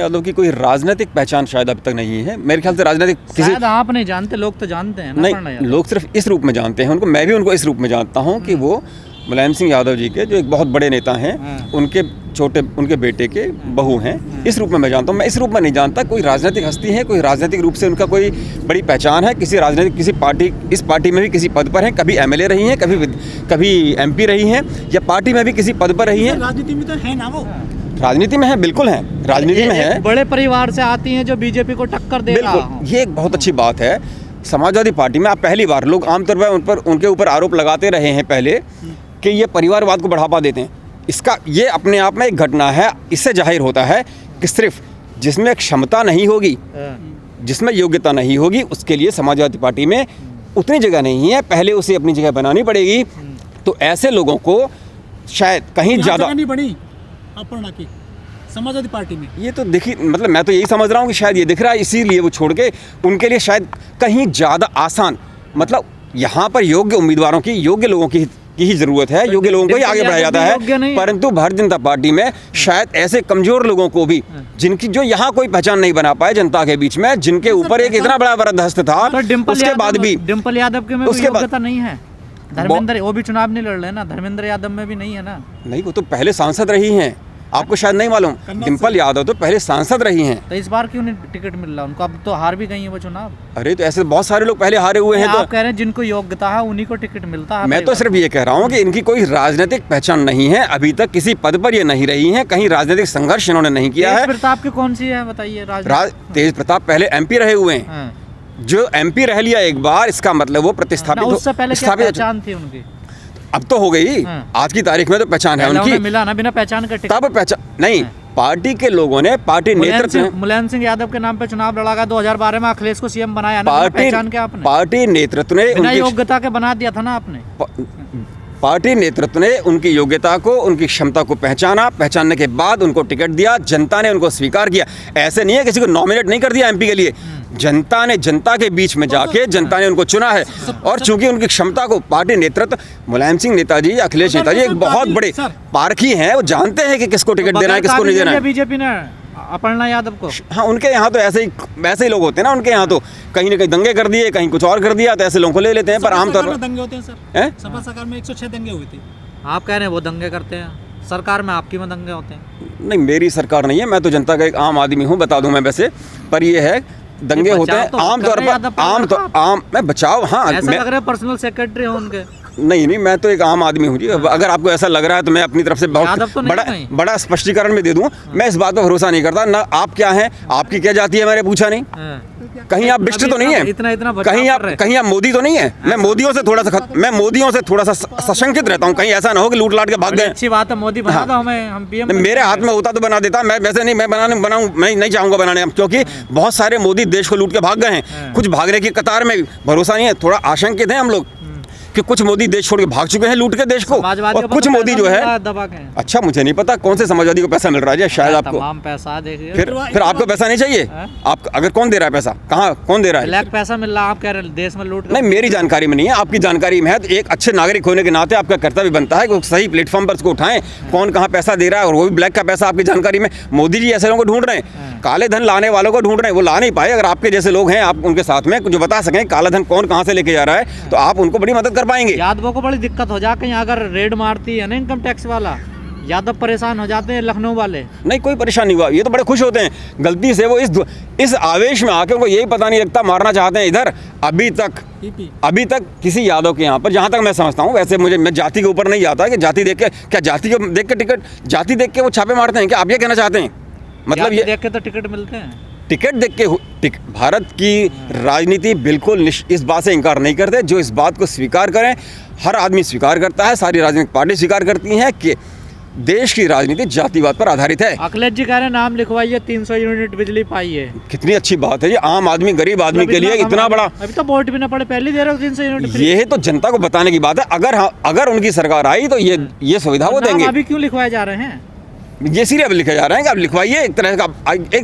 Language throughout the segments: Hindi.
यादव की कोई राजनीतिक पहचान शायद अब तक नहीं है। मेरे ख्याल से राजनीतिक किसी आप नहीं जानते, लोग तो जानते हैं ना। नहीं, लोग सिर्फ इस रूप में जानते हैं उनको। मैं भी उनको इस रूप में जानता हूँ कि वो मुलायम सिंह यादव जी के जो एक बहुत बड़े नेता हैं, उनके बेटे के बहू हैं, इस रूप में मैं जानता हूँ। मैं इस रूप में नहीं जानता कोई राजनीतिक हस्ती है, कोई राजनीतिक रूप से उनका कोई बड़ी पहचान है, किसी पार्टी, इस पार्टी में भी किसी पद पर हैं, कभी एमएलए रही हैं, कभी एमपी रही हैं, या पार्टी में भी किसी पद पर रही हैं। राजनीति में तो है ना वो, राजनीति में है, बिल्कुल है, राजनीति में है। बड़े परिवार से आती हैं जो बीजेपी को टक्कर दे रहा है। ये एक बहुत अच्छी बात है। समाजवादी पार्टी में आप पहली बार, लोग आमतौर पर उनके ऊपर आरोप लगाते रहे हैं पहले कि ये परिवारवाद को बढ़ावा देते हैं। इसका ये अपने आप में एक घटना है। इससे जाहिर होता है कि सिर्फ जिसमें क्षमता नहीं होगी, जिसमें योग्यता नहीं होगी, उसके लिए समाजवादी पार्टी में उतनी जगह नहीं है, पहले उसे अपनी जगह बनानी पड़ेगी। तो ऐसे लोगों को शायद कहीं ज़्यादा नहीं बनी अपर्णा की समाजवादी पार्टी में। ये तो देखिए, मतलब मैं तो यही समझ रहा हूँ कि शायद ये दिख रहा है, इसीलिए वो छोड़ के उनके लिए शायद कहीं ज़्यादा आसान, मतलब यहाँ पर योग्य उम्मीदवारों की, योग्य लोगों की ही जरूरत है, योग्य लोगों को ही आगे बढ़ाया जाता है। परंतु भारतीय जनता पार्टी में शायद ऐसे कमजोर लोगों को भी, जिनकी जो यहाँ कोई पहचान नहीं बना पाए जनता के बीच में, जिनके ऊपर एक इतना बड़ा वरदहस्त था, उसके बाद भी डिम्पल यादव के में योग्यता नहीं है। धर्मेंद्र, वो भी चुनाव नहीं लड़ रहे ना, धर्मेंद्र यादव में भी नहीं है ना। नहीं, वो तो पहले सांसद रही हैं, आपको शायद नहीं मालूम। डिम्पल यादव तो पहले सांसद रही हैं। तो इस बार क्यों नहीं टिकट मिल रहा उनको? अब तो हार भी गई है वो चुनाव। अरे तो ऐसे बहुत सारे लोग पहले हारे हुए हैं। आप कह रहे हैं जिनको योग्यता है उन्हीं को टिकट मिलता है। मैं तो सिर्फ ये कह रहा हूँ कि इनकी कोई राजनीतिक पहचान नहीं है, अभी तक किसी पद पर ये नहीं रही है, कहीं राजनीतिक संघर्ष इन्होंने नहीं किया है। तेज प्रताप की कौन सी है बताइए? तेज प्रताप पहले एमपी रहे हुए हैं। जो एमपी रह लिया एक बार, इसका मतलब वो प्रतिस्थापित। उससे पहले क्या पहचान थी उनकी? अब तो हो गई, आज की तारीख में तो पहचान है उनकी। मिला ना बिना पहचान के टिकट? तब पहचान नहीं, पार्टी के लोगों ने, पार्टी नेतृत्व, मुलायम सिंह यादव के नाम पे चुनाव लड़ा, 2012 में अखिलेश को सीएम बनाया ना, पहचान के आपने? पार्टी नेतृत्व ने बिना योग्यता के बना दिया था ना आपने। पार्टी नेतृत्व ने उनकी योग्यता को, उनकी क्षमता को पहचानने के बाद उनको टिकट दिया, जनता ने उनको स्वीकार किया। ऐसे नहीं है किसी को नॉमिनेट नहीं कर दिया एमपी के लिए, जनता ने, जनता के बीच में जाके जनता ने उनको चुना है। और चूंकि उनकी क्षमता को पार्टी नेतृत्व, मुलायम सिंह नेताजी, अखिलेश नेताजी एक बहुत बड़े पारखी हैं, वो जानते हैं कि किसको टिकट देना है, किसको नहीं देना है। बीजेपी ने अपर्णा यादव को, हाँ, उनके यहाँ तो ऐसे ही लोग होते हैं ना, उनके यहाँ तो कहीं ना कहीं दंगे कर दिए, कहीं कुछ और कर दिया, तो ऐसे लोगों को ले लेते हैं। पर आमतौर पर दंगे होते हैं सर। सपा सरकार में 106 दंगे हुए थे। आप कह रहे हैं वो दंगे करते हैं, सरकार में आपकी में दंगे होते हैं? नहीं, मेरी सरकार नहीं है, मैं तो जनता का एक आम आदमी हूँ, बता दूं मैं वैसे। पर ये है, दंगे होते हैं आमतौर पर, मैं बचाव, हाँ, ऐसा लग रहा है पर्सनल सेक्रेटरी हो उनके। नहीं, मैं तो एक आम आदमी हूँ जी। अगर आपको ऐसा लग रहा है तो मैं अपनी तरफ से बहुत बड़ा स्पष्टीकरण में दे दूँ। मैं इस बात पर भरोसा नहीं करता ना। आप क्या हैं, आपकी क्या जाति है, मैंने पूछा नहीं। कहीं आप बिष्ट तो नहीं है, कहीं आप मोदी तो नहीं है। मैं मोदियों से थोड़ा सा सशंकित रहता हूँ, कहीं ऐसा ना हो कि लूट लाट के भाग गए। अच्छी बात है, मोदी बना दो हमें, हम पीएम। मेरे हाथ में होता तो बना देता, मैं वैसे नहीं, मैं नहीं चाहूंगा बनाने, क्योंकि बहुत सारे मोदी देश को लूट के भाग गए हैं। कुछ भागने की कतार में भरोसा नहीं है, थोड़ा आशंकित है हम लोग कि कुछ मोदी देश छोड़ के भाग चुके हैं लूट के देश को, और कुछ मोदी जो है, अच्छा मुझे नहीं पता कौन से समाजवादी को पैसा मिल रहा है, शायद आपको पैसा देखिए। फिर आपको पैसा नहीं चाहिए? आप अगर कौन दे रहा है पैसा, कहाँ कौन दे रहा है? पैसा मिल रहा है, आप कह रहे हैं देश में लूट? नहीं, मेरी जानकारी में नहीं है, आपकी जानकारी में है। तो एक अच्छे नागरिक होने के नाते आपका कर्तव्य बनता है कि सही प्लेटफॉर्म पर उसको उठाएं, कौन कहाँ पैसा दे रहा है, और वो भी ब्लैक का पैसा आपकी जानकारी में। मोदी जी ऐसे लोगों को ढूंढ रहे हैं, काले धन लाने वालों को ढूंढ रहे हैं, वो ला नहीं पाए। अगर आपके जैसे लोग हैं, आप उनके साथ में जो बता सकें काला धन कौन कहाँ से लेके जा रहा है, तो आप उनको बड़ी मदद कर पाएंगे। यादवों को बड़ी दिक्कत हो जाए, कहीं अगर रेड मारती है ना इनकम टैक्स वाला, यादव परेशान हो जाते हैं, लखनऊ वाले। नहीं, कोई परेशान नहीं हुआ, ये तो बड़े खुश होते हैं। गलती से वो इस आवेश में आके, उनको यही पता नहीं लगता, मारना चाहते हैं इधर। अभी तक किसी यादव के यहाँ पर, जहाँ तक मैं समझता हूँ, वैसे मैं जाति के ऊपर नहीं जाता कि जाति देख के, क्या जाति को देख के टिकट, जाति देख के वो छापे मारते हैं क्या? आप ये कहना चाहते हैं? मतलब ये देख के तो टिकट मिलते हैं, टिकट देख के। भारत की राजनीति बिल्कुल इस बात से इनकार नहीं करते। जो इस बात को स्वीकार करें, हर आदमी स्वीकार करता है, सारी राजनीतिक पार्टी स्वीकार करती हैं कि देश की राजनीति जातिवाद पर आधारित है। अखिलेश जी कह रहे हैं नाम लिखवाइए, 300 यूनिट बिजली पाइए। कितनी अच्छी बात है ये, आम आदमी, गरीब आदमी के लिए इतना बड़ा। अभी तो वोट भी ना पड़े, पहले दे रहे हो 300 यूनिट। ये तो जनता को बताने की बात है। अगर उनकी सरकार आई तो ये सुविधा वो देंगे। अभी क्यों लिखवाए जा रहे हैं? ये सीरियल अब लिखे जा रहे हैं कि आप लिखवाइए। एक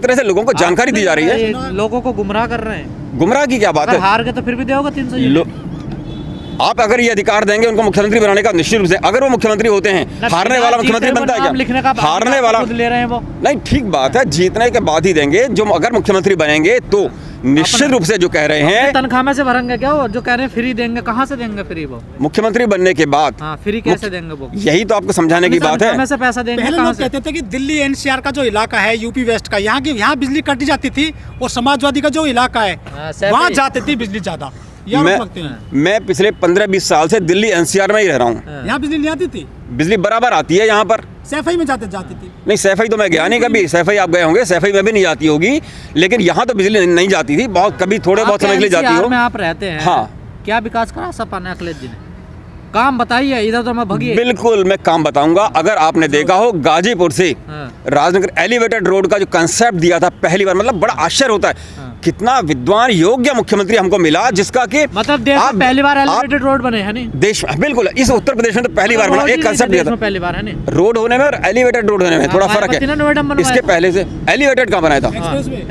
तरह से लोगों को जानकारी दी जा रही है, लोगों को गुमराह कर रहे हैं। गुमराह की क्या बात है? हार के तो फिर भी दोगे 300 यूनिट। आप अगर ये अधिकार देंगे उनको मुख्यमंत्री बनाने का, निश्चित रूप से अगर वो मुख्यमंत्री होते हैं, हारने वाला मुख्यमंत्री बनता है क्या? हारने वाला ले रहे हैं वो। नहीं, ठीक बात है, जीतने के बाद ही देंगे। जो अगर मुख्यमंत्री बनेंगे तो निश्चित रूप से जो कह रहे हैं तनख्वाह में से भरेंगे क्या वो? जो कह रहे हैं फ्री देंगे, कहाँ से देंगे फ्री वो? मुख्यमंत्री बनने के बाद हाँ, फ्री कैसे देंगे वो? यही तो आपको समझाने की बात तनख्वाह में है। से पैसा देंगे पहले कहाँ लोग से? कहते थे कि दिल्ली एनसीआर का जो इलाका है, यूपी वेस्ट का, यहाँ बिजली काटी जाती थी, और समाजवादी का जो इलाका है सैफई। वहाँ जाती थी बिजली ज्यादा। ये आरोप लगते हैं। मैं पिछले 15-20 साल से दिल्ली एनसीआर में ही रह रहा हूँ। यहाँ बिजली नहीं आती थी, बिजली बराबर आती है यहाँ पर। सैफई में जाती थी। नहीं, सैफई तो मैं गया नहीं कभी। सैफई आप गए होंगे, सैफई में भी नहीं जाती होगी, लेकिन यहाँ तो बिजली नहीं जाती थी। बहुत कभी थोड़े बहुत समय के लिए जाती हो। में आप रहते हैं, हाँ। क्या विकास करा सपा ने अखिलेश जी ने? काम बताइए, इधर तो मैं भगिए। बिल्कुल मैं काम बताऊंगा। अगर आपने देखा हो गाजीपुर से हाँ। राजनगर एलिवेटेड रोड का जो कंसेप्ट दिया था पहली बार, मतलब बड़ा आश्चर्य होता है कितना विद्वान योग्य मुख्यमंत्री हमको मिला, जिसका कि मतलब देश में पहली बार एलिवेटेड रोड बने हैं नहीं? देश बिल्कुल इस उत्तर प्रदेश में तो पहली बार बना। एक कंसेप्ट दिया था पहली बार है नहीं? रोड होने में और एलिवेटेड रोड होने में थोड़ा फर्क है। इसके पहले से एलिवेटेड कहाँ बनाया था?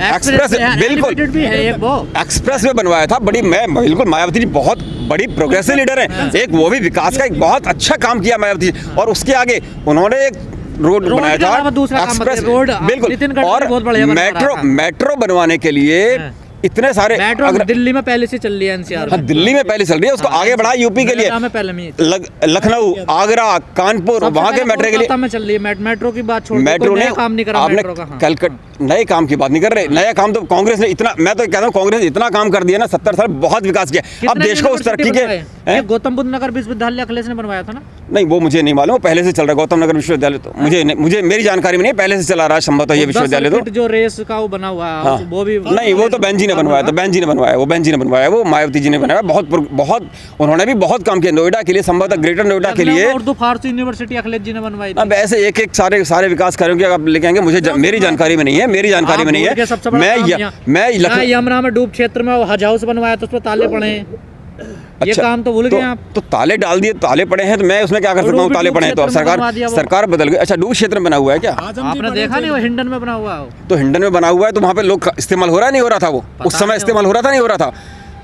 एक्सप्रेस बिल्कुल भी है एक वो एक्सप्रेस वे बनवाया था। बड़ी मैं बिल्कुल मायावती जी बहुत बड़ी प्रोग्रेसिव लीडर हैं। एक वो भी विकास का एक बहुत अच्छा काम किया मायावती जी, और उसके आगे उन्होंने एक रोड बनाया था एक्सप्रेस बिल्कुल, और मेट्रो बनवाने के लिए इतने सारे। मेट्रो दिल्ली में पहले से चल रही है एनसीआर। हाँ, दिल्ली में पहले चल रही है, उसको आगे बढ़ाया यूपी के लिए। लखनऊ, आगरा, कानपुर, वहाँ के मेट्रो के लिए में चल रही है। मेट्रो की बात छोड़, मेट्रो ने काम नहीं करा। आपने मेट्रो का कलकत्ता नए काम की बात नहीं कर रहे। नया काम तो कांग्रेस ने इतना, मैं तो कहता हूँ कांग्रेस ने इतना काम कर दिया ना, 70 साल बहुत विकास किया। अब देश को उस तरक्की के गौतम बुद्ध नगर विश्वविद्यालय अखिलेश ने बनवाया था ना? नहीं, वो मुझे नहीं मालूम, पहले से चल रहा है गौतम नगर विश्वविद्यालय। तो मुझे मेरी जानकारी में नहीं, पहले से चला रहा है संभवतः ये विश्वविद्यालय। तो जो रेस का वो बना हुआ है वो भी नहीं, वो तो बहन जी ने बनवाया था। बहन जी ने बनवाया, वो बहन जी ने बनवाया, वो मायावती जी ने बनाया। बहुत उन्होंने भी बहुत काम किया नोएडा के लिए, संभवतः ग्रेटर नोएडा के लिए। उर्दू फारसी यूनिवर्सिटी अखिलेश जी ने बनवाई। अब ऐसे एक सारे विकास कार्यों की आप लेके आएंगे, मुझे मेरी जानकारी में नहीं है। मेरी जानकारी में नहीं है। मैं यमुना में डूब क्षेत्र में हज हाउस बनवाया तो उसमें ताले पड़े हैं। ये काम तो भूल गए आप। तो ताले डाल दिए, ताले पड़े हैं, तो मैं उसमें क्या कर सकता हूँ? ताले पड़े हैं तो सरकार बदल गई। अच्छा, डूब क्षेत्र में बना हुआ है क्या? आपने देखा नहीं वो हिंडन में बना हुआ है? तो हिंडन में बना हुआ है तो वहाँ पे लोग इस्तेमाल हो रहा नहीं हो रहा था? वो उस समय इस्तेमाल हो रहा था नहीं हो रहा था?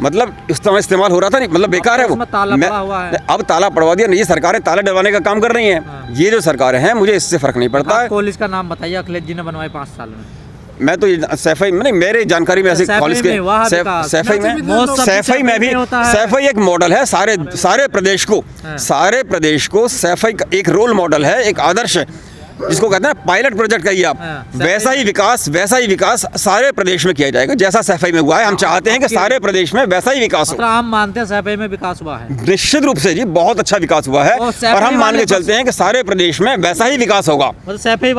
मतलब उस समय इस्तेमाल हो रहा था नहीं, मतलब बेकार है वो। अब ताला पड़वा दिया। ये सरकारें ताला डलवाने का काम कर रही हैं। ये जो सरकारें हैं, मुझे इससे फर्क नहीं पड़ता है। कॉलेज का नाम बताइए अखिलेश जी ने बनवाए 5 साल में। मैं तो सैफई में नहीं, मेरे जानकारी में ऐसे कॉलेज के सैफई में भी सैफई एक मॉडल है सारे प्रदेश को सैफई का एक रोल मॉडल है, एक आदर्श है, जिसको कहते हैं पायलट प्रोजेक्ट कहिए आप। वैसा ही विकास सारे प्रदेश में किया जाएगा जैसा सैफई में हुआ है। हम चाहते हैं कि सारे प्रदेश में वैसा ही विकास हो। हम मानते हैं सैफई में विकास हुआ है, निश्चित रूप से जी बहुत अच्छा विकास हुआ है, और हम मान के चलते हैं कि सारे प्रदेश में वैसा ही विकास होगा।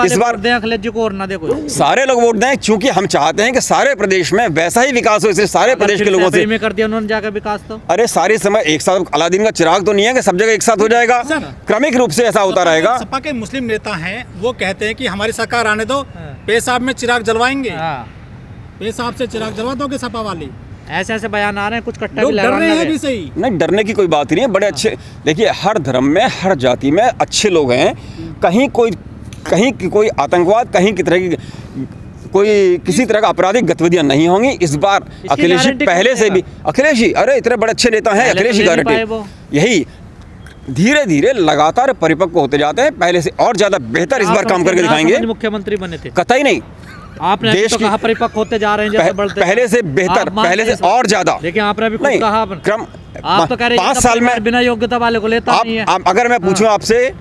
इस बार अखिलेश जी को और ना देखो, सारे लोग वोट दें, क्योंकि हम चाहते हैं कि सारे प्रदेश में वैसा ही विकास हो। इसलिए सारे प्रदेश के लोगों से में कर दिया उन्होंने जाकर विकास। तो अरे सारे समय एक साथ अलादीन का चिराग तो नहीं है कि सब जगह एक साथ हो जाएगा, क्रमिक रूप से ऐसा होता रहेगा। सपा के मुस्लिम नेता हैं, वो कहते हैं कि हमारी सरकार आने दो, पेशाब में चिराग जलवाएंगे। पेशाब से चिराग जलवा दोगे सपा वाली? ऐसे बयान आ रहे हैं, कुछ कट्टा भी डर रहे हैं भी। सही नहीं, डरने की कोई बात ही नहीं है। बड़े अच्छे, देखिए हर धर्म में हर जाति में अच्छे लोग हैं। कहीं कोई आतंकवाद, कहीं की तरह की कोई किसी तरह का आपराधिक गतिविधियां नहीं होंगी। इस बार अखिलेश जी पहले से भी, अखिलेश जी अरे इतने बड़े अच्छे नेता हैं, अखिलेश जी गारंटी। यही धीरे धीरे लगातार परिपक्व होते जाते हैं, पहले से और ज्यादा बेहतर इस बार काम करके दिखाएंगे। मुख्यमंत्री बने थे, कतई नहीं। आपने देश तो कहा परिपक्व होते जा रहे हैं, जैसे बढ़ते पहले से बेहतर, पहले से और ज्यादा। लेकिन आपने भी खुद कहा क्रम आप तो कह रहे हैं 5 साल में बिना योग्यता वाले को लेता नहीं है। अगर मैं पूछूं आपसे,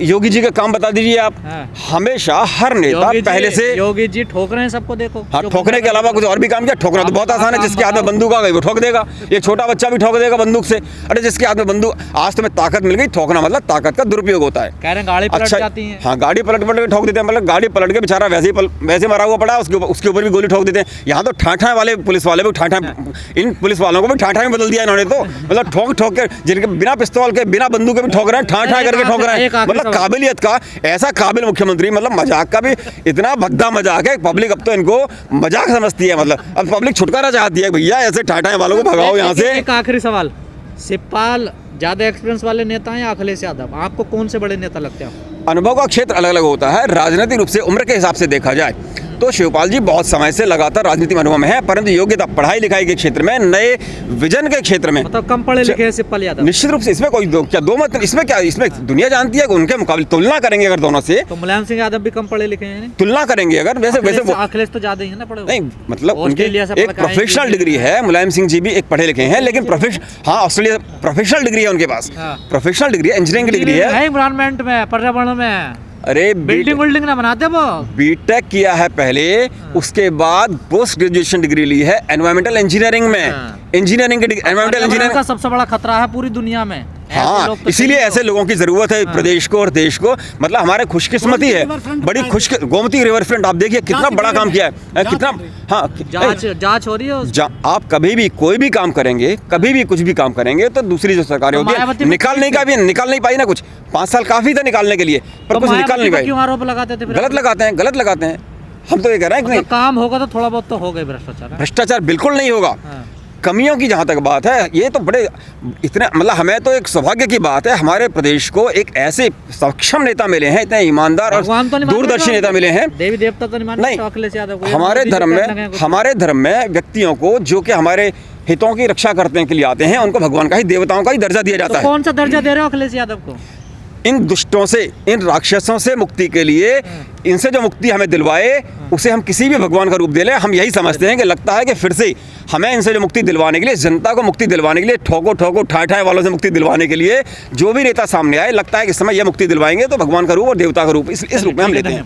योगी जी का काम बता दीजिए आप। हमेशा हर नेता पहले से, योगी जी ठोक रहे हैं सबको, देखो। हाँ, ठोकने के अलावा कुछ और भी काम किया? ठोकना तो बहुत आसान है, जिसके हाथ में बंदूक आ गई वो ठोक देगा। एक छोटा बच्चा भी ठोक देगा बंदूक से। अरे जिसके हाथ में बंदूक, आज तुम्हें ताकत मिल गई, ठोकना मतलब ताकत का दुरुपयोग होता है। कह रहे हैं गाड़ी पलट जाती है। हाँ, गाड़ी पलट के ठोक देते हैं, मतलब गाड़ी पलट के बेचारा वैसे मरा हुआ पड़ा, उसके ऊपर भी गोली ठोक देते हैं। यहाँ तो ठाठा वाले पुलिस वाले भी इन पुलिस वालों को भी ठाठा में बदल दिया इन्होंने। तो मतलब ठोक के, जिनके बिना पिस्तौल के बिना बंदूक के भी ठोक रहे हैं, ठाठा करके ठोक रहे हैं। मतलब काबिलियत का ऐसा काबिल मुख्यमंत्री, मतलब मजाक का भी इतना भद्दा मजाक है। पब्लिक अब तो इनको मजाक समझती है, मतलब अब पब्लिक छुटकारा चाहती है, भैया ऐसे ठाठाए वालों को भगाओ यहाँ से। एक आखिरी सवाल, शिवपाल ज्यादा एक्सपीरियंस वाले नेता हैं या अखिलेश यादव? आपको कौन से बड़े नेता लगते हैं? अनुभव का क्षेत्र अलग अलग होता है। राजनीतिक रूप से उम्र के हिसाब से देखा जाए तो शिवपाल जी बहुत समय से लगातार राजनीति में अनुभव में है, परंतु योग्यता पढ़ाई लिखाई के क्षेत्र में, नए विजन के क्षेत्र में मतलब कम पढ़े लिखे हैं शिवपाल यादव। निश्चित रूप से इसमें कोई दो मत, इसमें क्या, इसमें दुनिया जानती है कि उनके मुकाबले तुलना करेंगे अगर दोनों से, तो मुलायम सिंह यादव भी कम पढ़े लिखे हैं। तुलना करेंगे अगर वैसे अखिलेश तो ज्यादा ही है ना पढ़े। नहीं, मतलब उनकी ऑस्ट्रेलिया से एक प्रोफेशनल डिग्री है, मुलायम सिंह जी भी एक पढ़े लिखे हैं, लेकिन ऑस्ट्रेलिया प्रोफेशनल डिग्री है उनके पास, प्रोफेशनल डिग्री है, इंजीनियरिंग की डिग्री है, एनवायरनमेंट में, पर्यावरण में। अरे बिल्डिंग ना बनाते वो, बीटेक किया है पहले, उसके बाद पोस्ट ग्रेजुएशन डिग्री ली है एनवायरमेंटल इंजीनियरिंग में, इंजीनियरिंग की एनवायरमेंटल इंजीनियरिंग का सबसे बड़ा खतरा है पूरी दुनिया में। हाँ, इसीलिए ऐसे लोगों की जरूरत है प्रदेश को और देश को। मतलब हमारे खुशकिस्मती है, बड़ी खुश, गोमती रिवर फ्रंट आप देखिए कितना बड़ा काम किया है, कितना। हाँ, जांच हो रही है। आप कभी भी कोई भी काम करेंगे, कभी भी कुछ भी काम करेंगे, तो दूसरी जो सरकारें होती है निकाल नहीं पाई ना कुछ। 5 साल काफी था निकालने के लिए, पर कुछ निकाल नहीं पाई। क्यों आरोप लगाते थे? गलत लगाते हैं। हम तो ये कह रहे हैं कि काम होगा तो थोड़ा बहुत तो होगा भ्रष्टाचार बिल्कुल नहीं होगा। कमियों की जहाँ तक बात है, ये तो बड़े इतने, मतलब हमें तो एक सौभाग्य की बात है, हमारे प्रदेश को एक ऐसे सक्षम नेता मिले हैं, इतने ईमानदार और दूरदर्शी नेता मिले हैं। देवी देवता तो नहीं, अखिलेश यादव को हमारे धर्म में व्यक्तियों को जो कि हमारे हितों की रक्षा करने के लिए आते हैं, उनको भगवान का ही, देवताओं का ही दर्जा दिया जाता है। कौन सा दर्जा दे रहे हो अखिलेश यादव को? इन दुष्टों से, इन राक्षसों से मुक्ति के लिए, इनसे जो मुक्ति हमें दिलवाए, उसे हम किसी भी भगवान का रूप दे लें। हम यही समझते हैं कि लगता है कि फिर से हमें इनसे जो मुक्ति दिलवाने के लिए, जनता को मुक्ति दिलवाने के लिए, ठोको ठाए वालों से मुक्ति दिलवाने के लिए जो भी नेता सामने आए, लगता है कि इस समय यह मुक्ति दिलवाएंगे, तो भगवान का रूप और देवता का रूप इस रूप में हम लेते हैं।